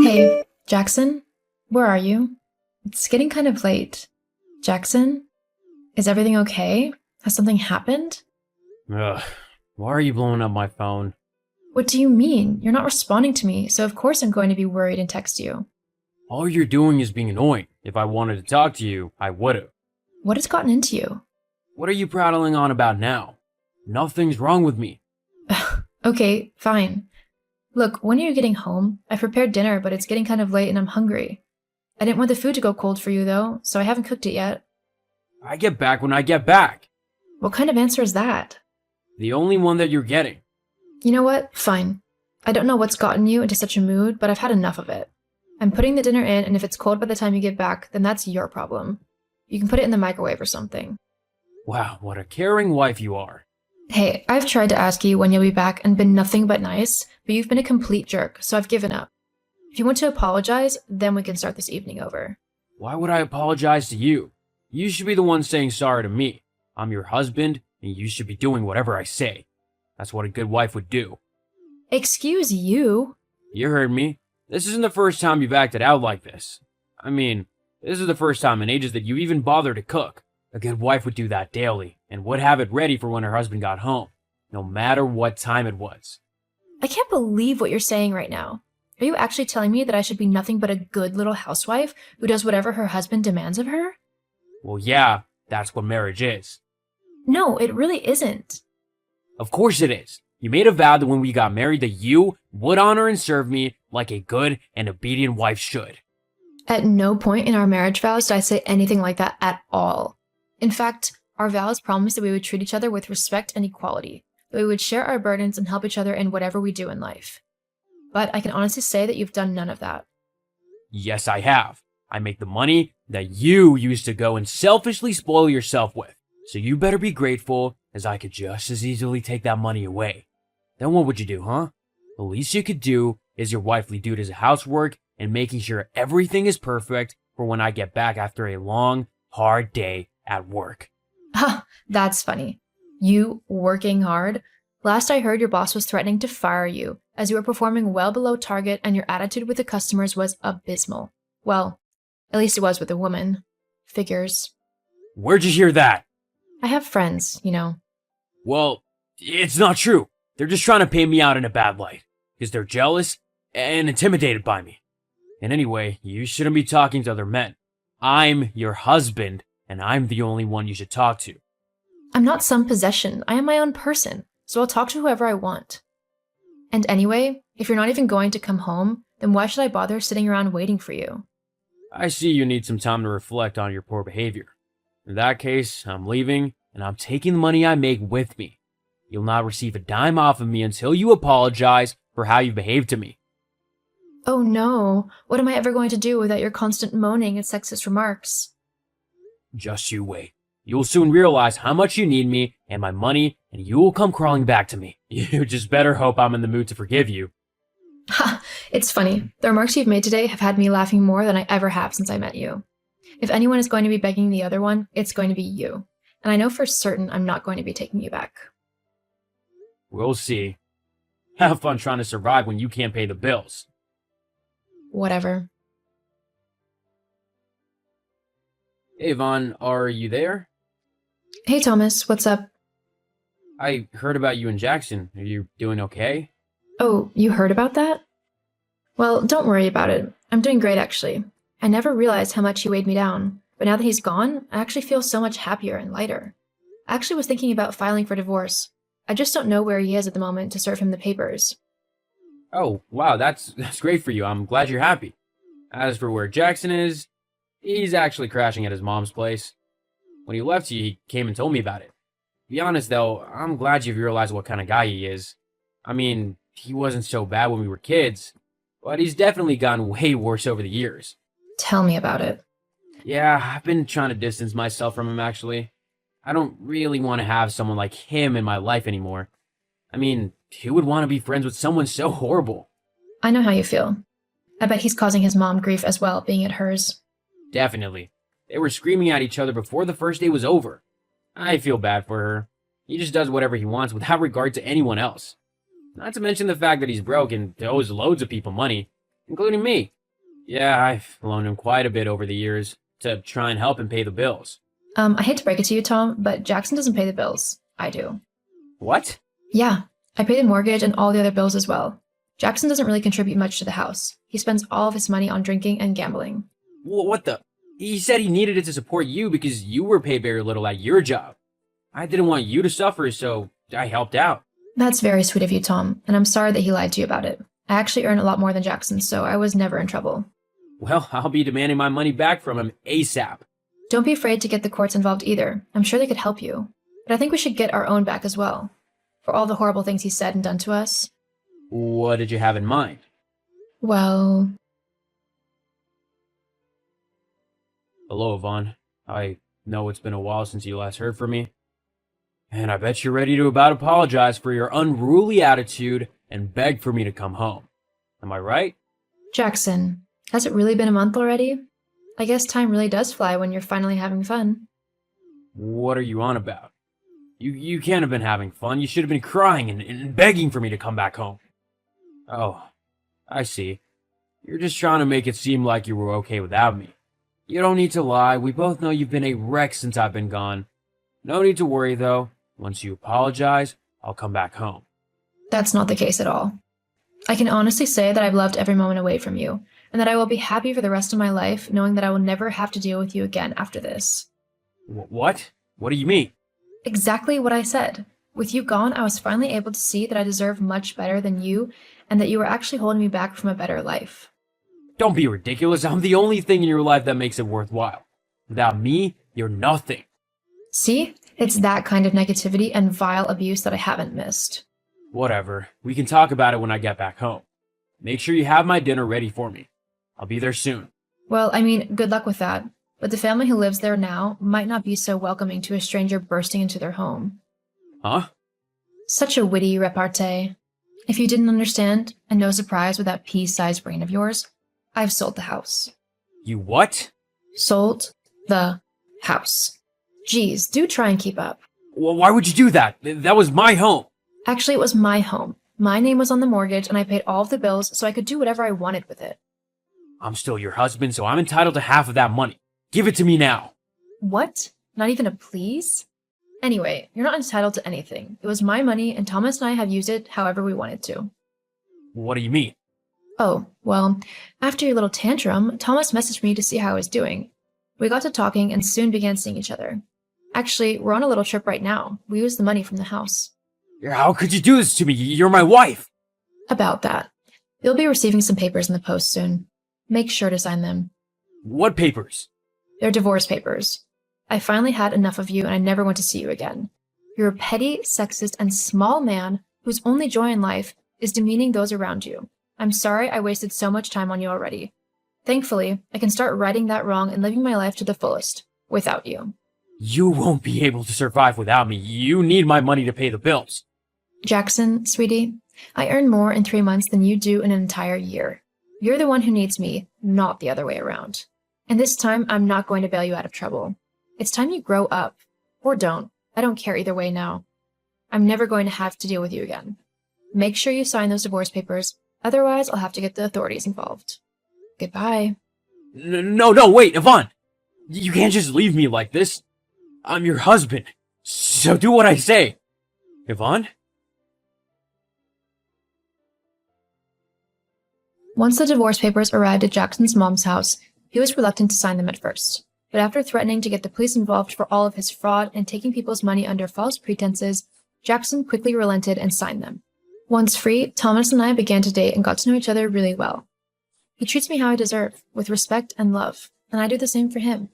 Hey, Jackson, where are you? It's getting kind of late. Jackson, is everything okay? Has something happened? Ugh, why are you blowing up my phone? What do you mean? You're not responding to me, so of course I'm going to be worried and text you. All you're doing is being annoying. If I wanted to talk to you, I would've. What has gotten into you? What are you prattling on about now? Nothing's wrong with me. Okay, fine. Look, when are you getting home? I prepared dinner, but it's getting kind of late and I'm hungry. I didn't want the food to go cold for you, though, so I haven't cooked it yet. I get back when I get back. What kind of answer is that? The only one that you're getting. You know what? Fine. I don't know what's gotten you into such a mood, but I've had enough of it. I'm putting the dinner in, and if it's cold by the time you get back, then that's your problem. You can put it in the microwave or something. Wow, what a caring wife you are. Hey, I've tried to ask you when you'll be back and been nothing but nice, but you've been a complete jerk, so I've given up. If you want to apologize, then we can start this evening over. Why would I apologize to you? You should be the one saying sorry to me. I'm your husband, and you should be doing whatever I say. That's what a good wife would do. Excuse you? You heard me. This isn't the first time you've acted out like this. I mean, this is the first time in ages that you even bother to cook. A good wife would do that daily, and would have it ready for when her husband got home, no matter what time it was. I can't believe what you're saying right now. Are you actually telling me that I should be nothing but a good little housewife who does whatever her husband demands of her? Well, yeah, that's what marriage is. No, it really isn't. Of course it is. You made a vow that when we got married that you would honor and serve me like a good and obedient wife should. At no point in our marriage vows did I say anything like that at all. In fact, our vows promised that we would treat each other with respect and equality, that we would share our burdens and help each other in whatever we do in life. But I can honestly say that you've done none of that. Yes, I have. I make the money that you used to go and selfishly spoil yourself with. So you better be grateful, as I could just as easily take that money away. Then what would you do, huh? The least you could do is your wifely duties of housework and making sure everything is perfect for when I get back after a long, hard day at work. Ha, that's funny. You working hard? Last I heard, your boss was threatening to fire you, as you were performing well below target and your attitude with the customers was abysmal. Well, at least it was with a woman. Figures. Where'd you hear that? I have friends, you know. Well, it's not true. They're just trying to paint me out in a bad light, because they're jealous and intimidated by me. And anyway, you shouldn't be talking to other men. I'm your husband, and I'm the only one you should talk to. I'm not some possession. I am my own person, so I'll talk to whoever I want. And anyway, if you're not even going to come home, then why should I bother sitting around waiting for you? I see you need some time to reflect on your poor behavior. In that case, I'm leaving, and I'm taking the money I make with me. You'll not receive a dime off of me until you apologize for how you've behaved to me. Oh no, what am I ever going to do without your constant moaning and sexist remarks? Just you wait. You'll soon realize how much you need me and my money, and you will come crawling back to me. You just better hope I'm in the mood to forgive you. Ha, it's funny. The remarks you've made today have had me laughing more than I ever have since I met you. If anyone is going to be begging the other one, it's going to be you. And I know for certain I'm not going to be taking you back. We'll see. Have fun trying to survive when you can't pay the bills. Whatever. Hey, Vaughn, are you there? Hey Thomas, what's up? I heard about you and Jackson. Are you doing okay? Oh, you heard about that? Well, don't worry about it. I'm doing great actually. I never realized how much he weighed me down, but now that he's gone, I actually feel so much happier and lighter. I actually was thinking about filing for divorce. I just don't know where he is at the moment to serve him the papers. Oh, wow, that's great for you. I'm glad you're happy. As for where Jackson is, he's actually crashing at his mom's place. When he left you, he came and told me about it. To be honest, though, I'm glad you've realized what kind of guy he is. I mean, he wasn't so bad when we were kids, but he's definitely gotten way worse over the years. Tell me about it. Yeah, I've been trying to distance myself from him, actually. I don't really want to have someone like him in my life anymore. I mean, who would want to be friends with someone so horrible? I know how you feel. I bet he's causing his mom grief as well, being at hers. Definitely. They were screaming at each other before the first day was over. I feel bad for her. He just does whatever he wants without regard to anyone else. Not to mention the fact that he's broke and owes loads of people money. including me. Yeah, I've loaned him quite a bit over the years to try and help him pay the bills. I hate to break it to you, Tom, but Jackson doesn't pay the bills. I do. What? Yeah, I pay the mortgage and all the other bills as well. Jackson doesn't really contribute much to the house. He spends all of his money on drinking and gambling. What the? He said he needed it to support you because you were paid very little at your job. I didn't want you to suffer, so I helped out. That's very sweet of you, Tom, and I'm sorry that he lied to you about it. I actually earn a lot more than Jackson, so I was never in trouble. Well, I'll be demanding my money back from him ASAP. Don't be afraid to get the courts involved either. I'm sure they could help you. But I think we should get our own back as well. For all the horrible things he said and done to us. What did you have in mind? Well... Hello, Yvonne. I know it's been a while since you last heard from me. And I bet you're ready to about apologize for your unruly attitude and beg for me to come home. Am I right? Jackson, has it really been a month already? I guess time really does fly when you're finally having fun. What are you on about? You can't have been having fun. You should have been crying and begging for me to come back home. Oh, I see. You're just trying to make it seem like you were okay without me. You don't need to lie. We both know you've been a wreck since I've been gone. No need to worry, though. Once you apologize, I'll come back home. That's not the case at all. I can honestly say that I've loved every moment away from you, and that I will be happy for the rest of my life knowing that I will never have to deal with you again after this. What? What do you mean? Exactly what I said. With you gone, I was finally able to see that I deserve much better than you, and that you were actually holding me back from a better life. Don't be ridiculous. I'm the only thing in your life that makes it worthwhile. Without me, you're nothing. See? It's that kind of negativity and vile abuse that I haven't missed. Whatever. We can talk about it when I get back home. Make sure you have my dinner ready for me. I'll be there soon. Well, I mean, good luck with that. But the family who lives there now might not be so welcoming to a stranger bursting into their home. Huh? Such a witty repartee. If you didn't understand, and no surprise with that pea-sized brain of yours, I've sold the house. You what? Sold the house. Geez, do try and keep up. Well, why would you do that? That was my home. Actually, it was my home. My name was on the mortgage, and I paid all of the bills, so I could do whatever I wanted with it. I'm still your husband, so I'm entitled to half of that money. Give it to me now. What? Not even a please? Anyway, you're not entitled to anything. It was my money, and Thomas and I have used it however we wanted to. What do you mean? Oh, well, after your little tantrum, Thomas messaged me to see how I was doing. We got to talking and soon began seeing each other. Actually, we're on a little trip right now. We used the money from the house. How could you do this to me? You're my wife. About that. You'll be receiving some papers in the post soon. Make sure to sign them. What papers? They're divorce papers. I finally had enough of you and I never want to see you again. You're a petty, sexist, and small man whose only joy in life is demeaning those around you. I'm sorry I wasted so much time on you already. Thankfully, I can start righting that wrong and living my life to the fullest, without you. You won't be able to survive without me. You need my money to pay the bills. Jackson, sweetie, I earn more in 3 months than you do in an entire year. You're the one who needs me, not the other way around. And this time, I'm not going to bail you out of trouble. It's time you grow up. Or don't. I don't care either way now. I'm never going to have to deal with you again. Make sure you sign those divorce papers, otherwise I'll have to get the authorities involved. Goodbye. No, wait, Yvonne! You can't just leave me like this. I'm your husband, so do what I say. Yvonne? Once the divorce papers arrived at Jackson's mom's house, he was reluctant to sign them at first. But after threatening to get the police involved for all of his fraud and taking people's money under false pretenses, Jackson quickly relented and signed them. Once free, Thomas and I began to date and got to know each other really well. He treats me how I deserve, with respect and love, and I do the same for him.